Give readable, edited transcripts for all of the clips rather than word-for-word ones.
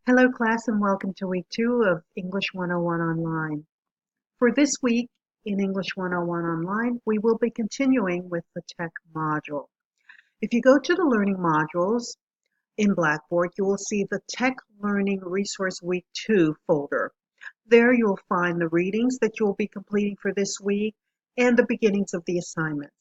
Hello class and welcome to week 2 of English 101 Online. For this week in English 101 Online, we will be continuing with the tech module. If you go to the learning modules in Blackboard, you will see the Tech Learning Resource Week 2 folder. There you'll find the readings that you'll be completing for this week and the beginnings of the assignments.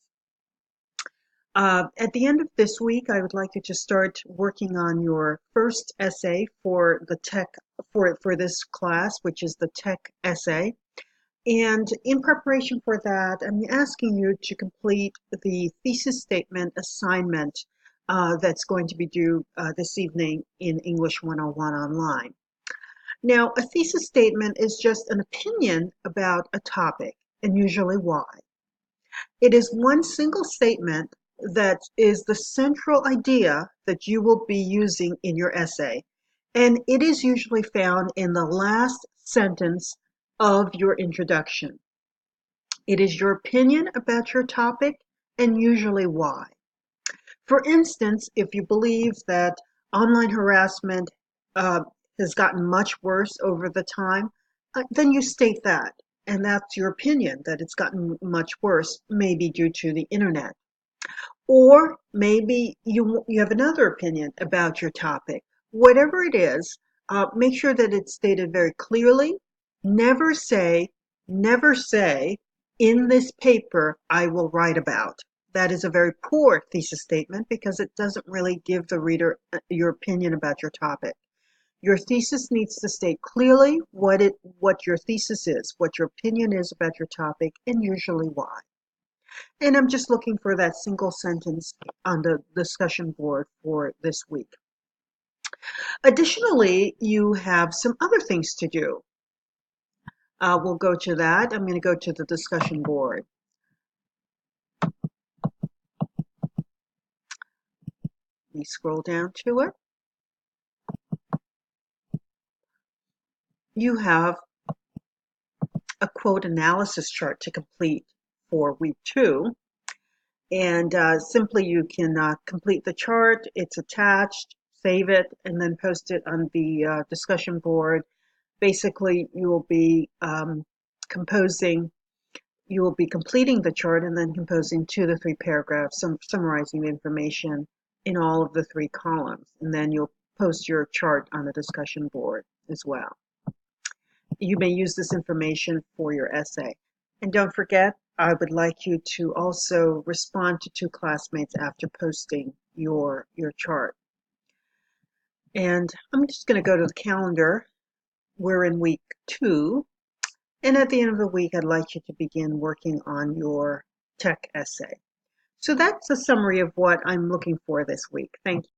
At the end of this week, I would like you to start working on your first essay for the tech for this class, which is the tech essay. And in preparation for that, I'm asking you to complete the thesis statement assignment that's going to be due this evening in English 101 Online. Now, a thesis statement is just an opinion about a topic, and usually why. It is one single statement that is the central idea that you will be using in your essay. And it is usually found in the last sentence of your introduction. It is your opinion about your topic and usually why. For instance, if you believe that online harassment has gotten much worse over the time, then you state that. And that's your opinion, that it's gotten much worse, maybe due to the internet. Or maybe you have another opinion about your topic. Whatever it is, make sure that it's stated very clearly. Never say, in this paper I will write about. That is a very poor thesis statement because it doesn't really give the reader your opinion about your topic. Your thesis needs to state clearly what your thesis is, what your opinion is about your topic, and usually why. And I'm just looking for that single sentence on the discussion board for this week. Additionally, you have some other things to do. We'll go to that. I'm going to go to the discussion board. Let me scroll down to it. You have a quote analysis chart to complete for week 2. And simply you can complete the chart. It's attached, save it, and then post it on the discussion board. Basically, you will be completing the chart and then composing 2 to 3 paragraphs, summarizing the information in all of the 3 columns. And then you'll post your chart on the discussion board as well. You may use this information for your essay. And don't forget, I would like you to also respond to 2 classmates after posting your chart. And I'm just going to go to the calendar. We're in week 2. And at the end of the week, I'd like you to begin working on your tech essay. So that's a summary of what I'm looking for this week. Thank you.